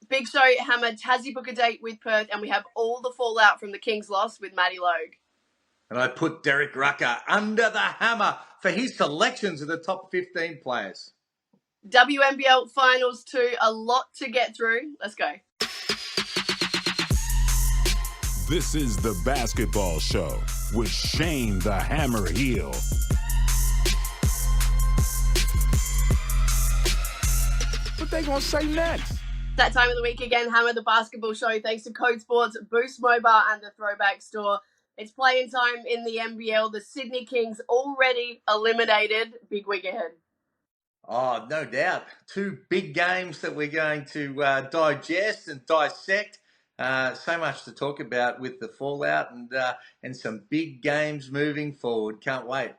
Big Show Hammer, Tassie book a date with Perth, and we have all the fallout from the Kings' loss with Matty Logue. And I put Derek Rucker under the hammer for his selections of the top 15 players. WBL Finals 2, a lot to get through. Let's go. This is the Basketball Show with Shane the Hammer Heel. What they gonna say next? That time of the week again, Hammer the Basketball Show, thanks to Code Sports, Boost Mobile, and the Throwback Store. It's playing time in the NBL. The Sydney Kings already eliminated. Big week ahead. Oh, no doubt. Two big games that we're going to digest and dissect. So much to talk about with the fallout and some big games moving forward. Can't wait.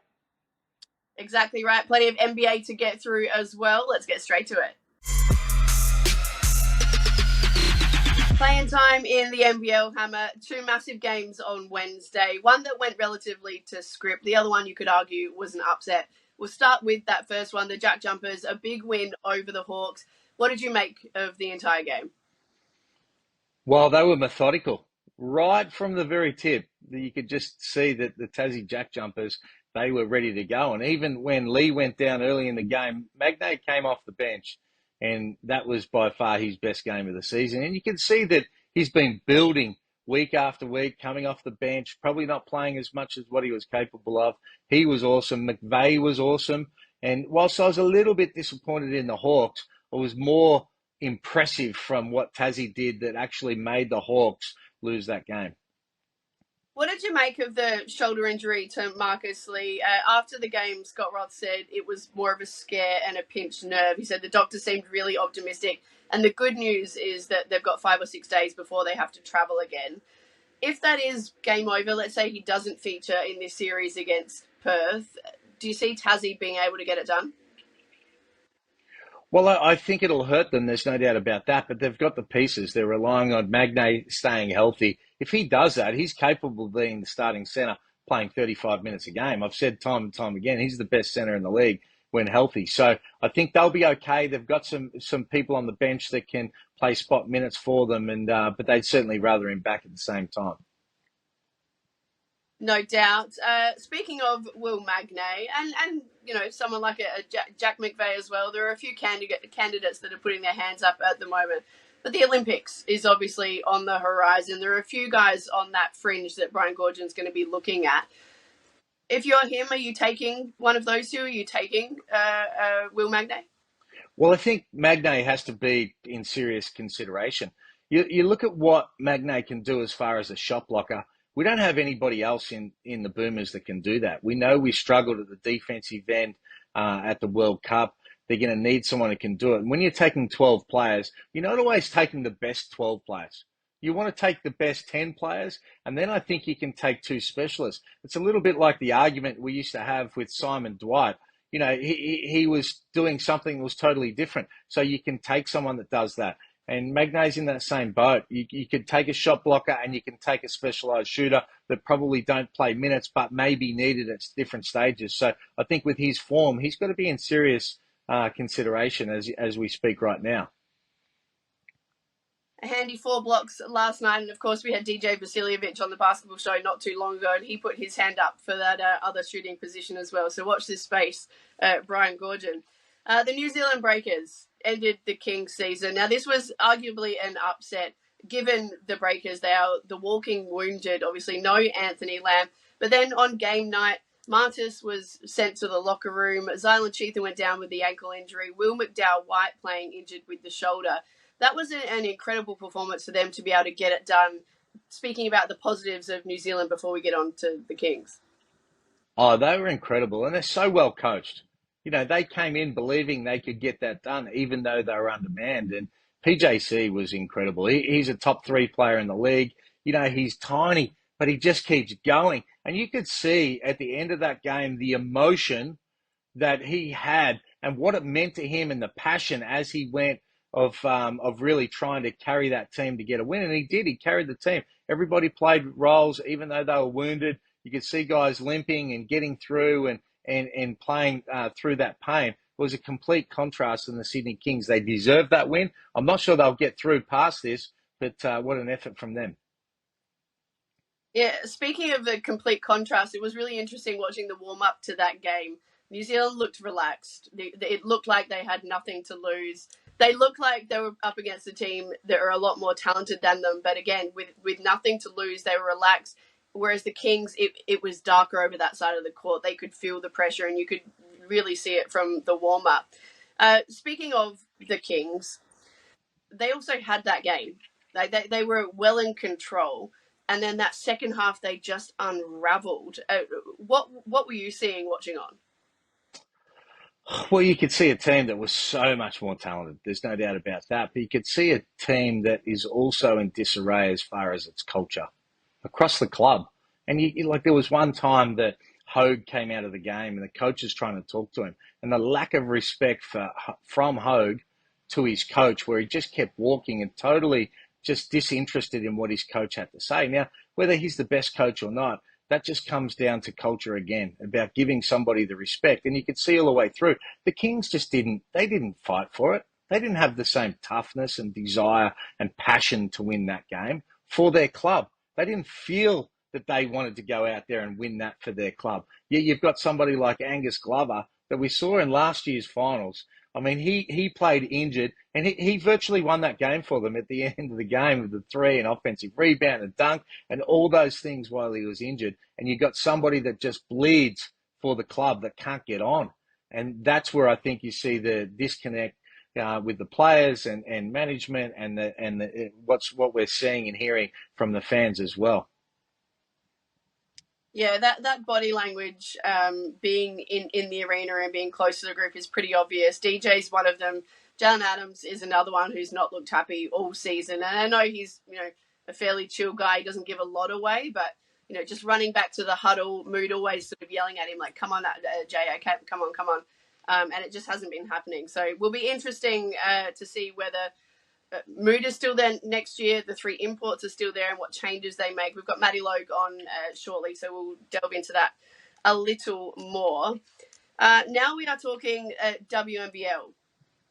Exactly right. Plenty of NBA to get through as well. Let's get straight to it. Playing time in the NBL Hammer. Two massive games on Wednesday. One that went relatively to script. The other one, you could argue, was an upset. We'll start with that first one, the Jack Jumpers, a big win over the Hawks. What did you make of the entire game? Well, they were methodical. Right from the very tip, you could just see that the Tassie Jack Jumpers, they were ready to go. And even when Lee went down early in the game, Magnay came off the bench. And that was by far his best game of the season. And you can see that he's been building week after week, coming off the bench, probably not playing as much as what he was capable of. He was awesome. McVeigh was awesome. And whilst I was a little bit disappointed in the Hawks, I was more impressive from what Tassie did that actually made the Hawks lose that game. What did you make of the shoulder injury to Marcus Lee? After the game, Scott Roth said it was more of a scare and a pinched nerve. He said the doctor seemed really optimistic. And the good news is that they've got 5 or 6 days before they have to travel again. If that is game over, let's say he doesn't feature in this series against Perth, do you see Tassie being able to get it done? Well, I think it'll hurt them. There's no doubt about that. But they've got the pieces. They're relying on Magnay staying healthy. If he does that, he's capable of being the starting center, playing 35 minutes a game. I've said time and time again, he's the best center in the league when healthy. So I think they'll be okay. They've got some people on the bench that can play spot minutes for them, but they'd certainly rather him back at the same time. No doubt. Speaking of Will Magnay and you know, someone like a Jack McVeigh as well, there are a few candidates that are putting their hands up at the moment. But the Olympics is obviously on the horizon. There are a few guys on that fringe that Brian Goorjian's going to be looking at. If you're him, are you taking one of those two? Are you taking Will Magnay? Well, I think Magnay has to be in serious consideration. You look at what Magnay can do as far as a shot blocker. We don't have anybody else in the Boomers that can do that. We know we struggled at the defensive end at the World Cup. They're going to need someone who can do it. And when you're taking 12 players, you're not always taking the best 12 players. You want to take the best 10 players, and then I think you can take 2 specialists. It's a little bit like the argument we used to have with Simon Dwight. You know, he was doing something that was totally different. So you can take someone that does that. And Magnay's in that same boat. You could take a shot blocker and you can take a specialised shooter that probably don't play minutes but may be needed at different stages. So I think with his form, he's got to be in serious consideration as we speak right now. A handy 4 blocks last night, and of course we had DJ Vasiljevic on the Basketball Show not too long ago, and he put his hand up for that other shooting position as well. So watch this space, Brian Goorjian. The New Zealand Breakers ended the Kings season. Now this was arguably an upset given the Breakers. They are the walking wounded, obviously no Anthony Lamb. But then on game night, Martis was sent to the locker room. Zylan Cheethan went down with the ankle injury. Will McDowell-White playing injured with the shoulder. That was an incredible performance for them to be able to get it done. Speaking about the positives of New Zealand before we get on to the Kings. Oh, they were incredible, and they're so well coached. You know, they came in believing they could get that done, even though they were undermanned. And PJC was incredible. He's a top 3 player in the league. You know, he's tiny, but he just keeps going. And you could see at the end of that game the emotion that he had and what it meant to him and the passion as he went of really trying to carry that team to get a win. And he did. He carried the team. Everybody played roles, even though they were wounded. You could see guys limping and getting through and playing through that pain. was a complete contrast in the Sydney Kings. They deserved that win. I'm not sure they'll get through past this, but what an effort from them. Yeah, speaking of a complete contrast, it was really interesting watching the warm-up to that game. New Zealand looked relaxed. It looked like they had nothing to lose. They looked like they were up against a team that are a lot more talented than them. But again, with nothing to lose, they were relaxed. Whereas the Kings, it was darker over that side of the court. They could feel the pressure, and you could really see it from the warm-up. Speaking of the Kings, they also had that game. They were well in control. And then that second half, they just unraveled. What were you seeing watching on? Well, you could see a team that was so much more talented. There's no doubt about that. But you could see a team that is also in disarray as far as its culture across the club. And like there was one time that Hogue came out of the game and the coach is trying to talk to him. And the lack of respect from Hogue to his coach, where he just kept walking and totally just disinterested in what his coach had to say. Now, whether he's the best coach or not, that just comes down to culture again, about giving somebody the respect. And you could see all the way through. The Kings just didn't fight for it. They didn't have the same toughness and desire and passion to win that game for their club. They didn't feel that they wanted to go out there and win that for their club. Yeah, you've got somebody like Angus Glover that we saw in last year's finals. I mean, he played injured, and he virtually won that game for them at the end of the game with the three and offensive rebound and dunk and all those things while he was injured. And you got somebody that just bleeds for the club that can't get on. And that's where I think you see the disconnect with the players and management and what we're seeing and hearing from the fans as well. Yeah, that body language, being in the arena and being close to the group is pretty obvious. DJ's one of them. Jaylen Adams is another one who's not looked happy all season. And I know he's, a fairly chill guy. He doesn't give a lot away, but, just running back to the huddle, Mood always sort of yelling at him like, come on, Jay, okay, come on. And it just hasn't been happening. So it will be interesting to see whether Mood is still there next year. The three imports are still there, and what changes they make. We've got Matty Logue on shortly, so we'll delve into that a little more. Now we are talking WNBL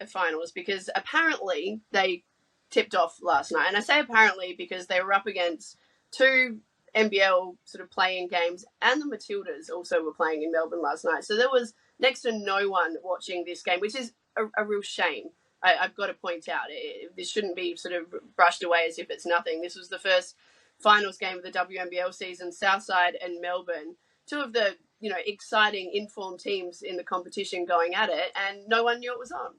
finals, because apparently they tipped off last night. And I say apparently because they were up against two NBL sort of playing games, and the Matildas also were playing in Melbourne last night. So there was next to no one watching this game, which is a real shame. I've got to point out, this shouldn't be sort of brushed away as if it's nothing. This was the first finals game of the WNBL season. Southside and Melbourne, two of the exciting informed teams in the competition going at it, and no one knew it was on.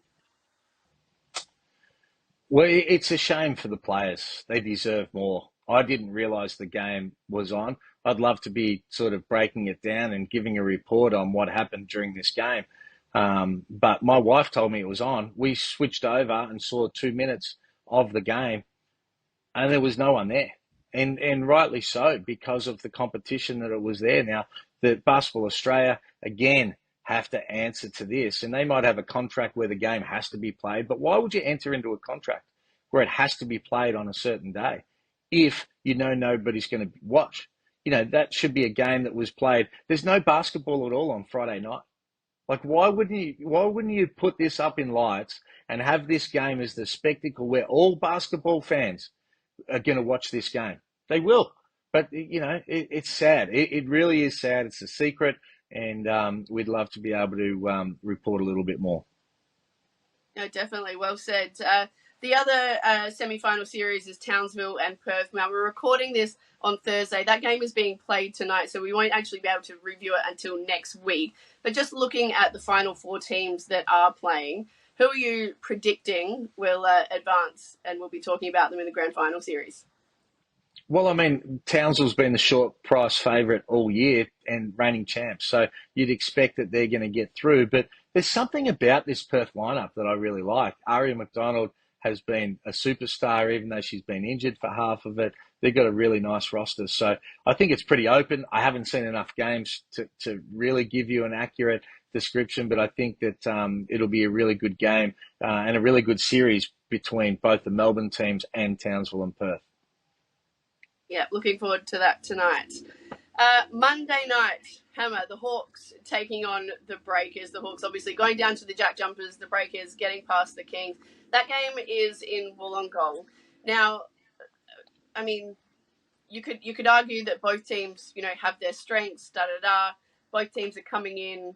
Well, it's a shame for the players. They deserve more. I didn't realise the game was on. I'd love to be sort of breaking it down and giving a report on what happened during this game. But my wife told me it was on. We switched over and saw 2 minutes of the game, and there was no one there. And rightly so, because of the competition that it was there. Now, the Basketball Australia, again, have to answer to this. And they might have a contract where the game has to be played. But why would you enter into a contract where it has to be played on a certain day if nobody's going to watch? That should be a game that was played. There's no basketball at all on Friday night. Like, why wouldn't you put this up in lights and have this game as the spectacle where all basketball fans are going to watch this game? They will. But, it's sad. It really is sad. It's a secret. And we'd love to be able to report a little bit more. No, definitely. Well said. The other semi-final series is Townsville and Perth. Now, we're recording this on Thursday. That game is being played tonight, so we won't actually be able to review it until next week. But just looking at the final four teams that are playing, who are you predicting will advance? And we'll be talking about them in the grand final series. Well, I mean, Townsville's been the short price favourite all year and reigning champs, so you'd expect that they're going to get through. But there's something about this Perth lineup that I really like. Aria McDonald has been a superstar, even though she's been injured for half of it. They've got a really nice roster. So I think it's pretty open. I haven't seen enough games to really give you an accurate description, but I think that it'll be a really good game and a really good series between both the Melbourne teams and Townsville and Perth. Yeah, looking forward to that tonight. Monday night, Hammer, the Hawks taking on the Breakers. The Hawks obviously going down to the Jack Jumpers, the Breakers getting past the Kings. That game is in Wollongong. Now, I mean, you could argue that both teams, have their strengths, Both teams are coming in,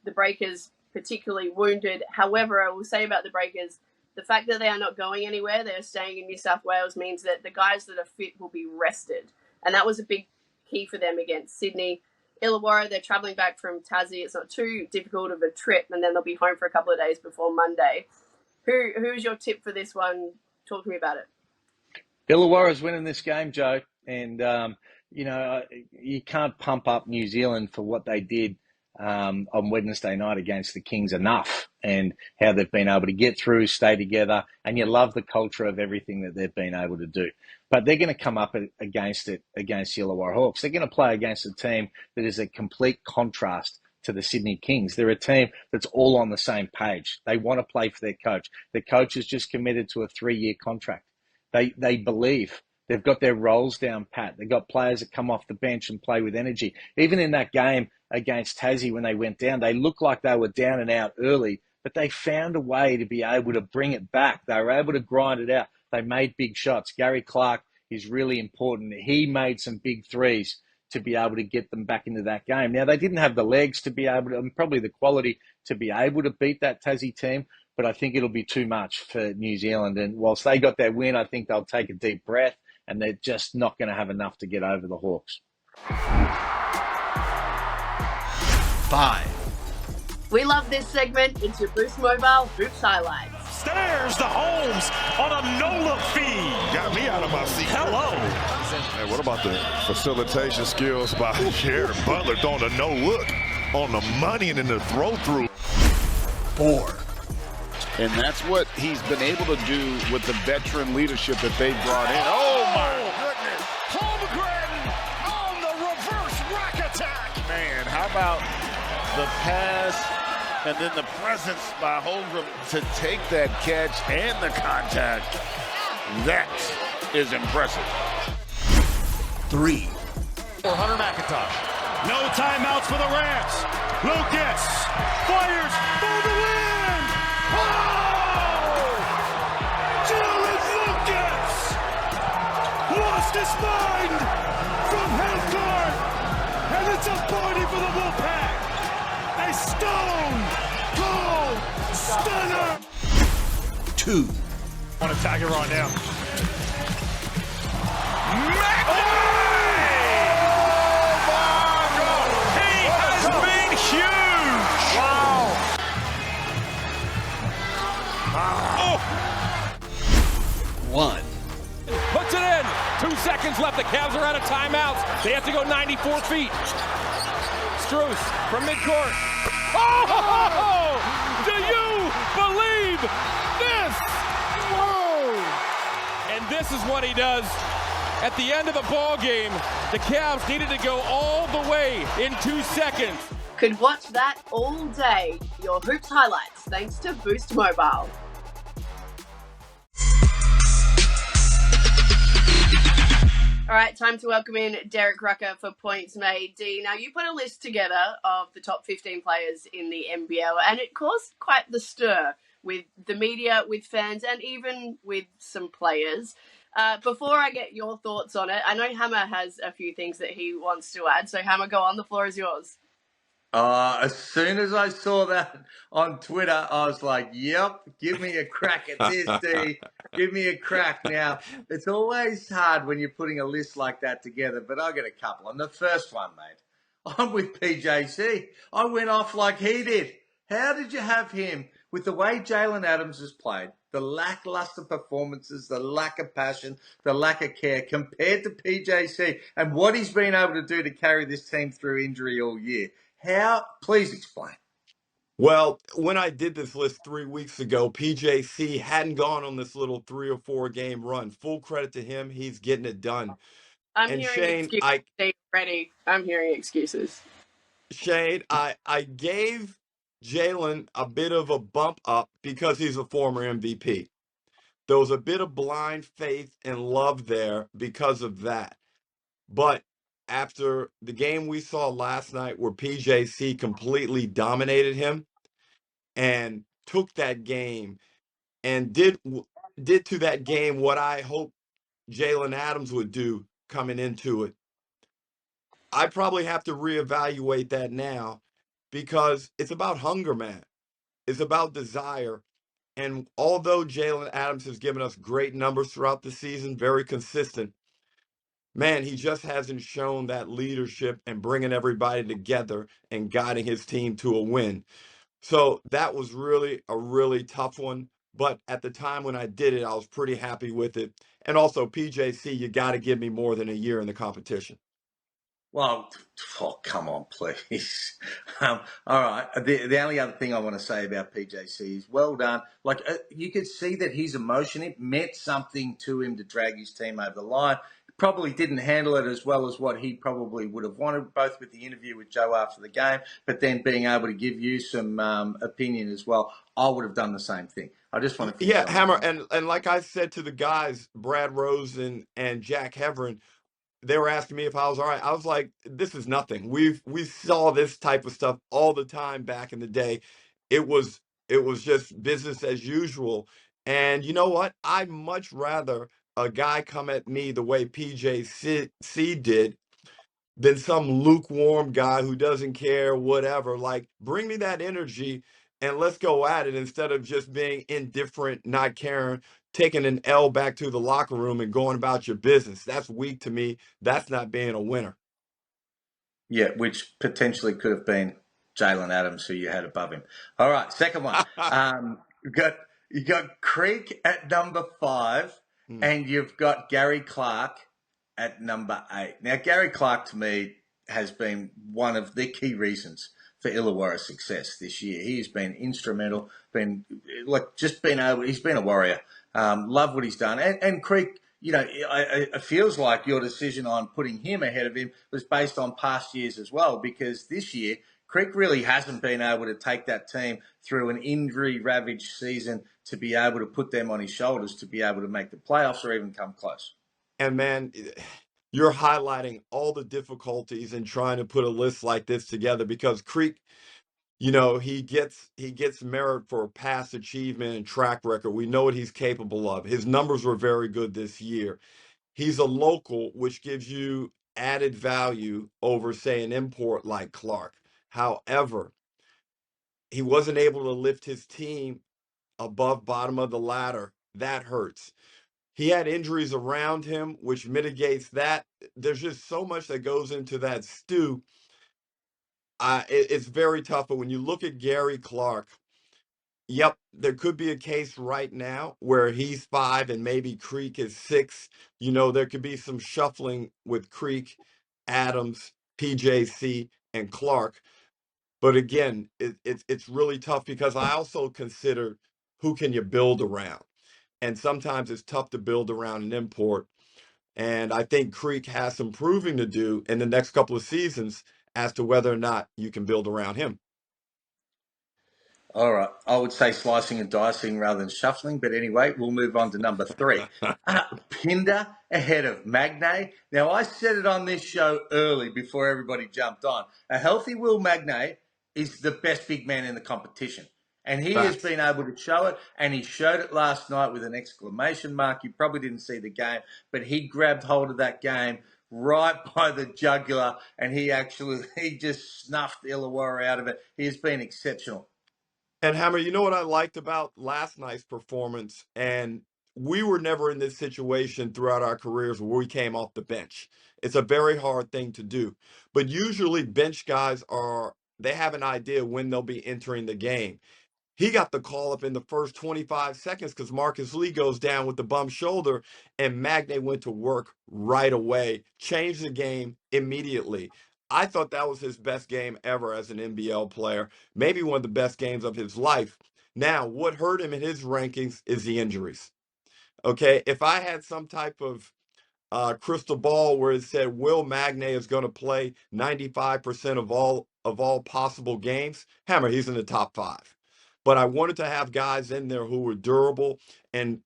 the Breakers particularly wounded. However, I will say about the Breakers, the fact that they are not going anywhere, they're staying in New South Wales, means that the guys that are fit will be rested. And that was a big key for them against Sydney. Illawarra, they're travelling back from Tassie. It's not too difficult of a trip, and then they'll be home for a couple of days before Monday. Who's your tip for this one? Talk to me about it. Illawarra's winning this game, Joe. And, you can't pump up New Zealand for what they did on Wednesday night against the Kings enough, and how they've been able to get through, stay together, and you love the culture of everything that they've been able to do. But they're going to come up against the Illawarra Hawks. They're going to play against a team that is a complete contrast to the Sydney Kings. They're a team that's all on the same page. They want to play for their coach. Their coach is just committed to a 3-year contract. They believe. They've got their roles down pat. They've got players that come off the bench and play with energy. Even in that game against Tassie when they went down, they looked like they were down and out early, but they found a way to be able to bring it back. They were able to grind it out. They made big shots. Gary Clark is really important. He made some big threes to be able to get them back into that game. Now, they didn't have the legs to be able to, and probably the quality to be able to beat that Tassie team, but I think it'll be too much for New Zealand. And whilst they got their win, I think they'll take a deep breath, and they're just not going to have enough to get over the Hawks. 5. We love this segment. It's your Boost Mobile Hoops Highlights. Stairs to Holmes on a no-look feed. Got me out of my seat. Hello. Hey, what about the facilitation skills by Jared Butler throwing a no-look on the money and then the throw-through? 4. And that's what he's been able to do with the veteran leadership that they've brought in. Oh, my goodness. Holmgren on the reverse rack attack. Man, how about the pass and then the presence by Holmgren to take that catch and the contact? That is impressive. 3. For Hunter McIntosh. No timeouts for the Rams. Lucas fires for the win. Oh! Jaylen Lucas lost his mind from half court, and it's a party for the Wolfpack. A stone cold stunner. 2. On a Tiger on now. Magnay! He has been huge. Wow. Oh. 1. Puts it in. 2 seconds left. The Cavs are out of timeouts. They have to go 94 feet. Strus from midcourt. Oh! Do you believe this? Whoa! And this is what he does. At the end of the ball game, the Cavs needed to go all the way in 2 seconds. Could watch that all day. Your Hoops Highlights, thanks to Boost Mobile. All right, time to welcome in Derek Rucker for Points Made. D, now you put a list together of the top 15 players in the NBL, and it caused quite the stir with the media, with fans, and even with some players. Before I get your thoughts on it, I know Hammer has a few things that he wants to add. So Hammer, go on. The floor is yours. As soon as I saw that on Twitter, I was like, yep, give me a crack at this, D. Give me a crack. Now, it's always hard when you're putting a list like that together, but I'll get a couple. And the first one, mate, I'm with PJC. I went off like he did. How did you have him with the way Jaylen Adams has played, the lackluster performances, the lack of passion, the lack of care compared to PJC and what he's been able to do to carry this team through injury all year? How? Please explain. Well, when I did this list 3 weeks ago, PJC hadn't gone on this little 3 or 4 game run. Full credit to him. He's getting it done. I'm And hearing Shane, excuses already. I'm hearing excuses. I gave Jaylen a bit of a bump up because he's a former MVP. There was a bit of blind faith and love there because of that. But after the game we saw last night where PJC completely dominated him and took that game and did to that game what I hope Jaylen Adams would do coming into it, I probably have to reevaluate that now because it's about hunger, man. It's about desire. And although Jaylen Adams has given us great numbers throughout the season, very consistent, man, he just hasn't shown that leadership and bringing everybody together and guiding his team to a win. So that was really a really tough one. But at the time when I did it, I was pretty happy with it. And also, PJC, you got to give me more than a year in the competition. Well, oh, come on, please. All right. The only other thing I want to say about PJC is well done. Like, you could see that his emotion, it meant something to him to drag his team over the line. Probably didn't handle it as well as what he probably would have wanted, both with the interview with Joe after the game, but then being able to give you some opinion as well. I would have done the same thing. I just want to finish Yeah, on Hammer. that. And like I said to the guys, Brad Rosen and Jack Heverin, they were asking me if I was all right. I was like, this is nothing. We saw this type of stuff all the time back in the day. It was just business as usual. And you know what? I'd much rather a guy come at me the way PJC did than some lukewarm guy who doesn't care, whatever. Like, bring me that energy and let's go at it instead of just being indifferent, not caring, taking an L back to the locker room and going about your business. That's weak to me. That's not being a winner. Yeah, which potentially could have been Jaylen Adams, who you had above him. All right, second one. You got Creek at number 5, and you've got Gary Clark at number 8. Now, Gary Clark to me has been one of the key reasons for Illawarra's success this year. He's been instrumental, he's been a warrior. Love what he's done, and Creek. You know, it feels like your decision on putting him ahead of him was based on past years as well, because this year, Creek really hasn't been able to take that team through an injury-ravaged season to be able to put them on his shoulders to be able to make the playoffs or even come close. And man, you're highlighting all the difficulties in trying to put a list like this together because Creek, you know, he gets merit for past achievement and track record. We know what he's capable of. His numbers were very good this year. He's a local, which gives you added value over, say, an import like Clark. However, he wasn't able to lift his team above bottom of the ladder. That hurts. He had injuries around him, which mitigates that. There's just so much that goes into that stew. It's very tough. But when you look at Gary Clark, yep, there could be a case right now where he's 5 and maybe Creek is 6. You know, there could be some shuffling with Creek, Adams, PJC, and Clark. But again, it's really tough because I also consider who can you build around. And sometimes it's tough to build around an import. And I think Creek has some proving to do in the next couple of seasons as to whether or not you can build around him. All right. I would say slicing and dicing rather than shuffling. But anyway, we'll move on to number 3. Pinder ahead of Magnay. Now, I said it on this show early before everybody jumped on. A healthy Will Magnay is the best big man in the competition. And he has been able to show it, and he showed it last night with an exclamation mark. You probably didn't see the game, but he grabbed hold of that game right by the jugular, and he just snuffed Illawarra out of it. He has been exceptional. And Hammer, you know what I liked about last night's performance? And we were never in this situation throughout our careers where we came off the bench. It's a very hard thing to do. But usually bench guys they have an idea when they'll be entering the game. He got the call up in the first 25 seconds because Marcus Lee goes down with the bum shoulder, and Magnay went to work right away, changed the game immediately. I thought that was his best game ever as an NBL player, maybe one of the best games of his life. Now, what hurt him in his rankings is the injuries. Okay, if I had some type of crystal ball where it said Will Magnay is going to play 95% of all possible games, Hammer, he's in the top 5. But I wanted to have guys in there who were durable. And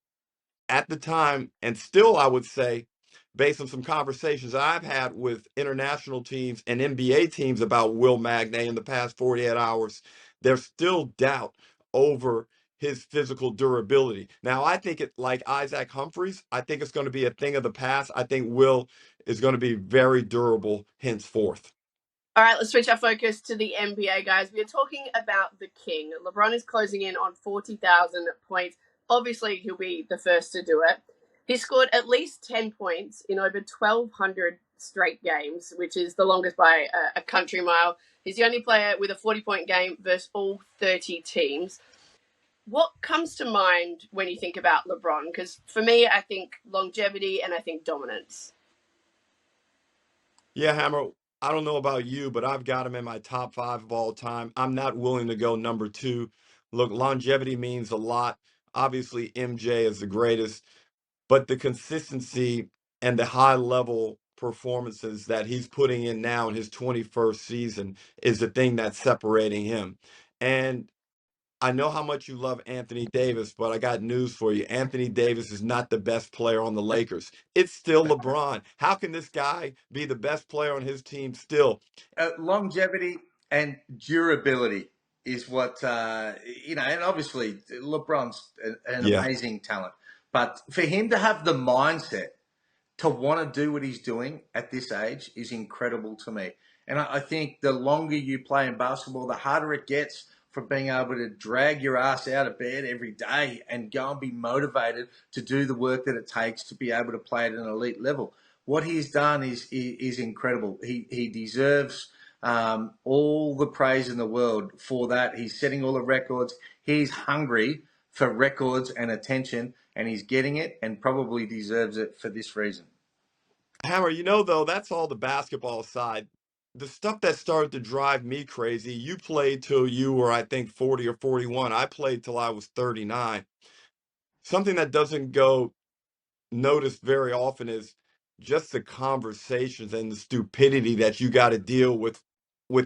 at the time, and still I would say, based on some conversations I've had with international teams and NBA teams about Will Magnay in the past 48 hours, there's still doubt over his physical durability. Now, I think it, like Isaac Humphries, I think it's going to be a thing of the past. I think Will is going to be very durable henceforth. All right, let's switch our focus to the NBA, guys. We are talking about the king. LeBron is closing in on 40,000 points. Obviously, he'll be the first to do it. He scored at least 10 points in over 1,200 straight games, which is the longest by a country mile. He's the only player with a 40-point game versus all 30 teams. What comes to mind when you think about LeBron? Because for me, I think longevity and I think dominance. Yeah, Hammer, I don't know about you, but I've got him in my top 5 of all time. I'm not willing to go number 2. Look, longevity means a lot. Obviously, MJ is the greatest, but the consistency and the high level performances that he's putting in now in his 21st season is the thing that's separating him. And I know how much you love Anthony Davis, but I got news for you. Anthony Davis is not the best player on the Lakers. It's still LeBron. How can this guy be the best player on his team still? Longevity and durability is what, and obviously LeBron's an Yeah. amazing talent. But for him to have the mindset to want to do what he's doing at this age is incredible to me. And I think the longer you play in basketball, the harder it gets for being able to drag your ass out of bed every day and go and be motivated to do the work that it takes to be able to play at an elite level. What he's done is incredible. He deserves all the praise in the world for that. He's setting all the records. He's hungry for records and attention, and he's getting it and probably deserves it for this reason. Hammer, though, that's all the basketball side. The stuff that started to drive me crazy, you played till you were, I think, 40 or 41. I played till I was 39. Something that doesn't go noticed very often is just the conversations and the stupidity that you got to deal with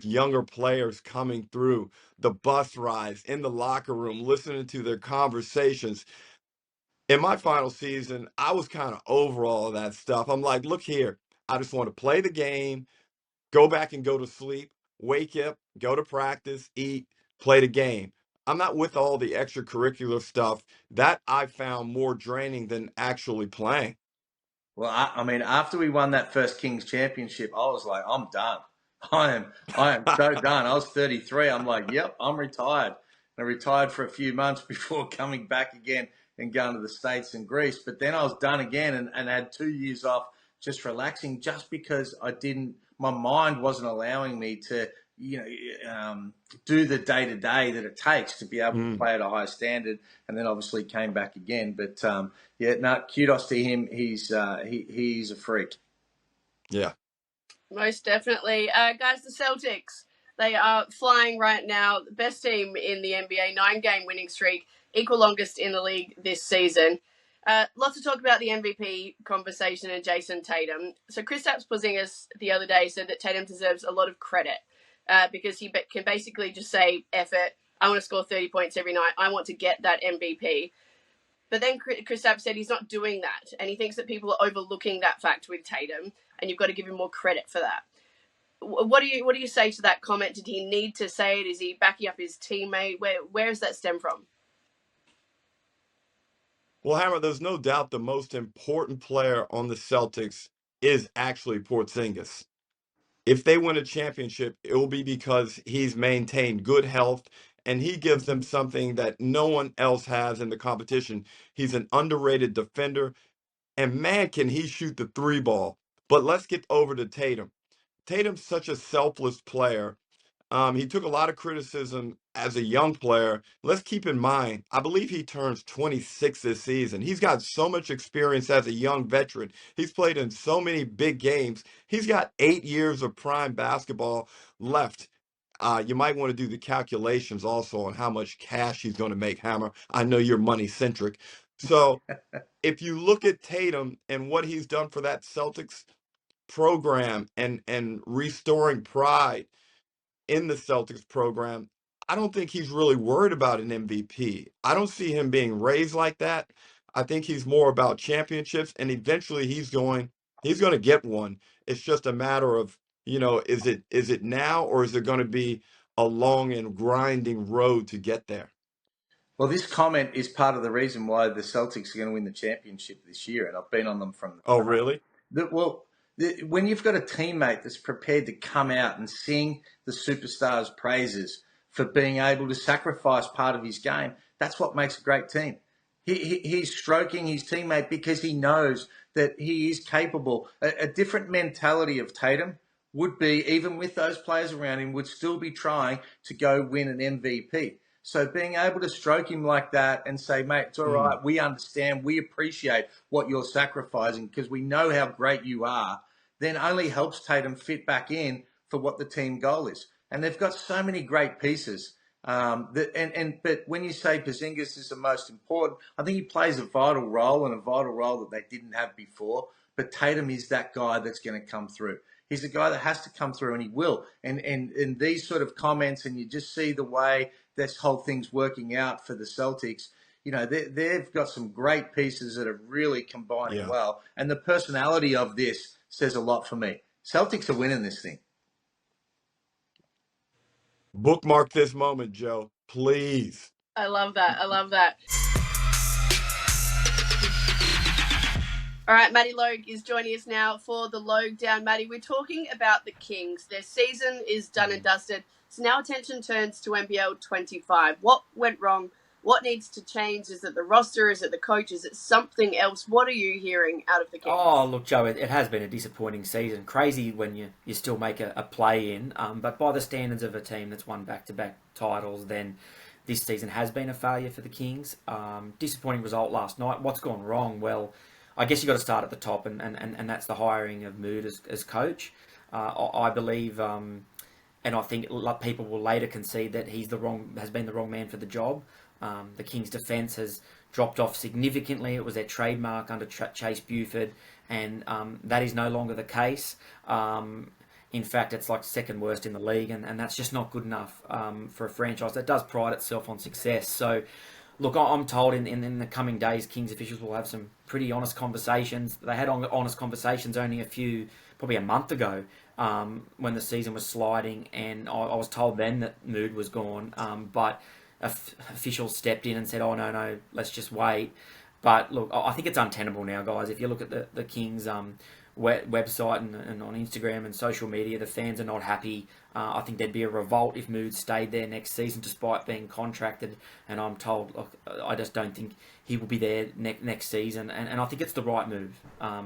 younger players coming through the bus rides, in the locker room, listening to their conversations. In my final season, I was kind of over all of that stuff. I'm like, look here, I just want to play the game, go back and go to sleep, wake up, go to practice, eat, play the game. I'm not with all the extracurricular stuff that I found more draining than actually playing. Well, I mean, after we won that first Kings Championship, I was like, I'm done. I am so done. I was 33. I'm like, yep, I'm retired. And I retired for a few months before coming back again and going to the States and Greece. But then I was done again and had 2 years off just relaxing, just because my mind wasn't allowing me to, do the day-to-day that it takes to be able to play at a high standard. And then obviously came back again. But kudos to him. He's a freak. Yeah. Most definitely. Guys, the Celtics, they are flying right now. The best team in the NBA, 9-game winning streak, equal longest in the league this season. Lots to talk about the MVP conversation and Jason Tatum. So Kristaps Porzingis the other day said that Tatum deserves a lot of credit because he can basically just say, F it, I want to score 30 points every night. I want to get that MVP. But then Kristaps said he's not doing that, and he thinks that people are overlooking that fact with Tatum, and you've got to give him more credit for that. What do you say to that comment? Did he need to say it? Is he backing up his teammate? Where does that stem from? Well, Hammer, there's no doubt the most important player on the Celtics is actually Porzingis. If they win a championship, it will be because he's maintained good health and he gives them something that no one else has in the competition. He's an underrated defender, and man, can he shoot the 3 ball. But let's get over to Tatum. Tatum's such a selfless player. He took a lot of criticism as a young player. Let's keep in mind, I believe he turns 26 this season. He's got so much experience as a young veteran. He's played in so many big games. He's got 8 years of prime basketball left. You might want to do the calculations also on how much cash he's going to make, Hammer. I know you're money centric. So if you look at Tatum and what he's done for that Celtics program and restoring pride in the Celtics program, I don't think he's really worried about an MVP. I don't see him being raised like that. I think he's more about championships, and eventually he's going He's going to get one. It's just a matter of, is it now, or is it going to be a long and grinding road to get there? Well, this comment is part of the reason why the Celtics are going to win the championship this year, and I've been on them from the Oh, start. really? When you've got a teammate that's prepared to come out and sing the superstar's praises for being able to sacrifice part of his game, that's what makes a great team. He's stroking his teammate because he knows that he is capable. A different mentality of Tatum would be, even with those players around him, would still be trying to go win an MVP. So being able to stroke him like that and say, mate, it's all right, we understand, we appreciate what you're sacrificing because we know how great you are, then only helps Tatum fit back in for what the team goal is. And they've got so many great pieces. But when you say Porzingis is the most important, I think he plays a vital role, and a vital role that they didn't have before. But Tatum is that guy that's going to come through. He's the guy that has to come through, and he will. And these sort of comments, and you just see the way this whole thing's working out for the Celtics. They've got some great pieces that are really combining well. And the personality of this says a lot for me. Celtics are winning this thing. Bookmark this moment, Joe, please. I love that. All right, Matty Logue is joining us now for the Logue Down. Matty, we're talking about the Kings. Their season is done and dusted. So now attention turns to NBL 25. What went wrong? What needs to change? Is it the roster? Is it the coach? Is it something else? What are you hearing out of the Kings? Oh, look, Joe, it has been a disappointing season. Crazy when you still make a play-in. But by the standards of a team that's won back-to-back titles, then this season has been a failure for the Kings. Disappointing result last night. What's gone wrong? Well, I guess you've got to start at the top, and that's the hiring of Mood as coach. I believe, and I think people will later concede that has been the wrong man for the job. The Kings' defence has dropped off significantly. It was their trademark under Chase Buford, and that is no longer the case. In fact, it's like second worst in the league, and that's just not good enough for a franchise that does pride itself on success. So, look, I'm told in the coming days, Kings officials will have some pretty honest conversations. They had honest conversations only probably a month ago, when the season was sliding, and I was told then that Mood was gone, but officials stepped in and said, oh, no, let's just wait. But look, I think it's untenable now, guys. If you look at the Kings website and on Instagram and social media, the fans are not happy. I think there'd be a revolt if Mood stayed there next season despite being contracted. And I'm told, look, I just don't think he will be there next season. And I think it's the right move. I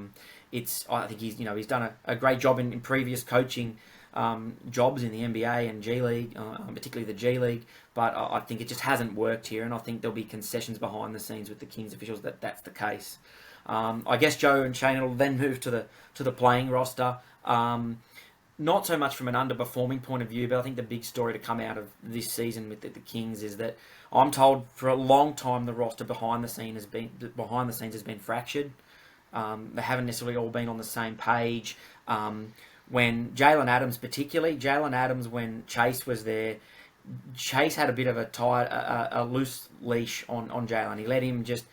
think he's done a great job in previous coaching jobs in the NBA and G League, particularly the G League, but I think it just hasn't worked here, and I think there'll be concessions behind the scenes with the Kings officials that's the case. I guess Joe and Shane will then move to the playing roster. Not so much from an underperforming point of view, but I think the big story to come out of this season with the Kings is that I'm told for a long time the roster behind the scenes has been fractured. They haven't necessarily all been on the same page. When Jaylen Adams, when Chase was there, Chase had a bit of a loose leash on Jaylen. He let him just,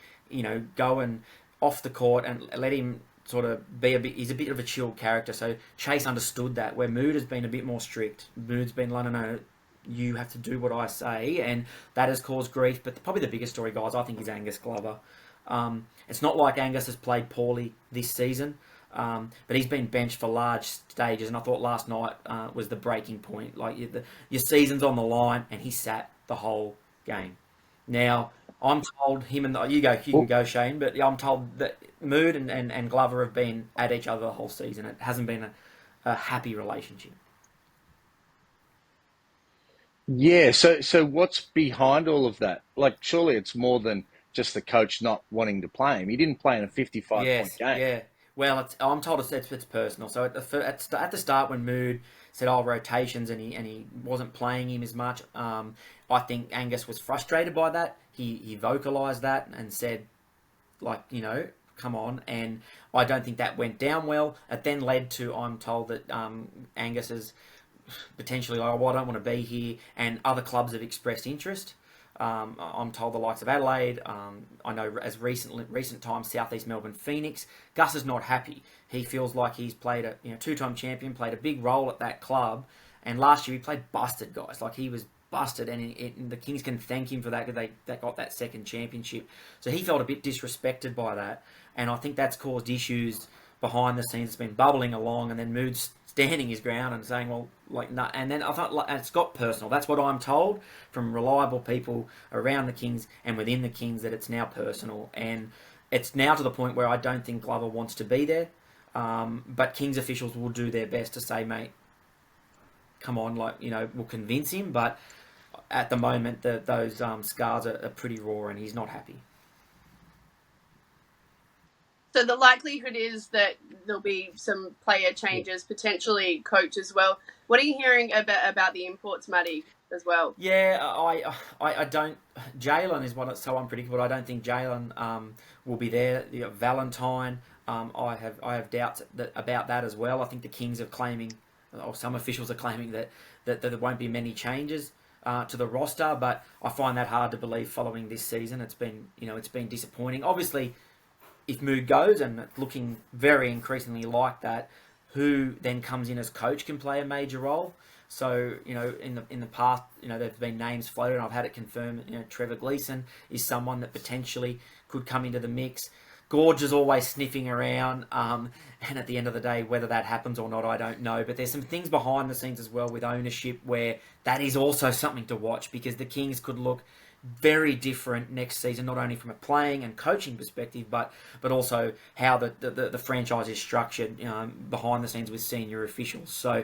go and off the court and let him sort of be he's a bit of a chill character. So Chase understood that, where Mood has been a bit more strict. Mood's been like, no, you have to do what I say, and that has caused grief. But probably the biggest story, guys, I think, is Angus Glover. It's not like Angus has played poorly this season. But he's been benched for large stages, and I thought last night was the breaking point. Like your season's on the line, and he sat the whole game. Now I'm told you can go, Shane, but I'm told that Mood and Glover have been at each other the whole season. It hasn't been a happy relationship. Yeah. So what's behind all of that? Like, surely it's more than just the coach not wanting to play him. He didn't play in a 55-point game. Yeah. Well, I'm told it's personal. So at the start, when Mood said, rotations, and he wasn't playing him as much, I think Angus was frustrated by that. He vocalised that and said, come on. And I don't think that went down well. It then led to, I'm told, that Angus is potentially like, I don't want to be here, and other clubs have expressed interest. I'm told the likes of Adelaide, I know as recent times, Southeast Melbourne, Phoenix. Gus is not happy. He feels like he's played a two-time champion, played a big role at that club, and last year he played busted, guys. Like, he was busted, and the Kings can thank him for that because they got that second championship. So he felt a bit disrespected by that, and I think that's caused issues behind the scenes. It's been bubbling along, and then Mood's standing his ground and saying, well, like, no. And then I thought, like, it's got personal. That's what I'm told from reliable people around the Kings and within the Kings, that it's now personal. And it's now to the point where I don't think Glover wants to be there. But Kings officials will do their best to say, mate, come on, like, we'll convince him. But at the moment, those scars are pretty raw, and he's not happy. So the likelihood is that there'll be some player changes, potentially coach as well. What are you hearing about the imports, Matty, as well? Yeah, I don't. Jaylen is one that's so unpredictable. I don't think Jaylen will be there. You got Valentine. I have doubts about that as well. I think the Kings are claiming, or some officials are claiming that there won't be many changes to the roster. But I find that hard to believe following this season. It's been disappointing. Obviously, if Mood goes, and it's looking very increasingly like that, who then comes in as coach can play a major role. So, in the past, there's been names floated, and I've had it confirmed. Trevor Gleeson is someone that potentially could come into the mix. Gorge is always sniffing around, and at the end of the day, whether that happens or not, I don't know. But there's some things behind the scenes as well with ownership where that is also something to watch, because the Kings could look very different next season, not only from a playing and coaching perspective, but also how the franchise is structured behind the scenes with senior officials. So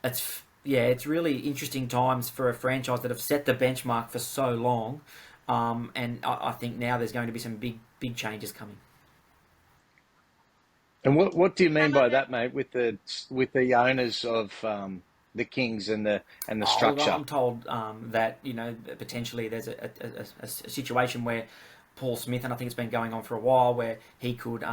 it's really interesting times for a franchise that have set the benchmark for so long, and I think now there's going to be some big changes coming. And what do you mean by that, mate? With the owners of the Kings and the structure? I'm told that potentially there's a situation where Paul Smith, and I think it's been going on for a while, where he could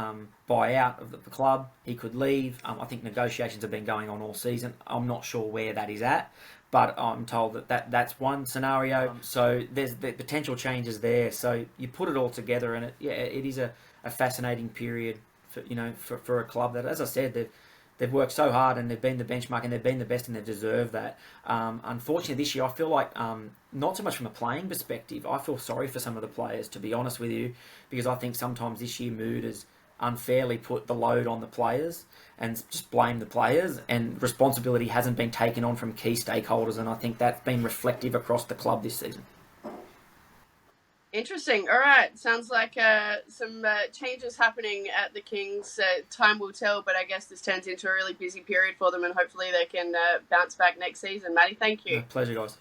buy out of the club, he could leave. I think negotiations have been going on all season. I'm not sure where that is at, but I'm told that's one scenario. So there's the potential changes there. So you put it all together, and it is a fascinating period for a club that, as I said, they've worked so hard, and they've been the benchmark, and they've been the best, and they deserve that. Unfortunately, this year, I feel like, not so much from a playing perspective, I feel sorry for some of the players, to be honest with you, because I think sometimes this year Mood has unfairly put the load on the players and just blame the players, and responsibility hasn't been taken on from key stakeholders, and I think that's been reflective across the club this season. Interesting. All right. Sounds like some changes happening at the Kings. Time will tell, but I guess this turns into a really busy period for them, and hopefully they can bounce back next season. Matty, thank you. Pleasure, guys.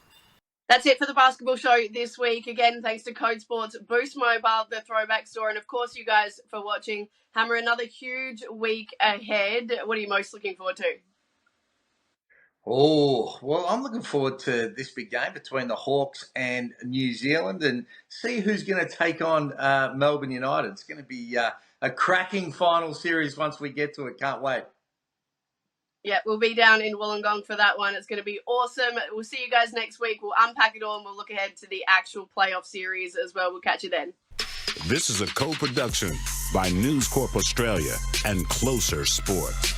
That's it for the basketball show this week. Again, thanks to Code Sports, Boost Mobile, the Throwback Store, and of course you guys for watching. Hammer, another huge week ahead. What are you most looking forward to? Oh, well, I'm looking forward to this big game between the Hawks and New Zealand, and see who's going to take on Melbourne United. It's going to be a cracking final series once we get to it. Can't wait. Yeah, we'll be down in Wollongong for that one. It's going to be awesome. We'll see you guys next week. We'll unpack it all, and we'll look ahead to the actual playoff series as well. We'll catch you then. This is a co-production by News Corp Australia and Closer Sports.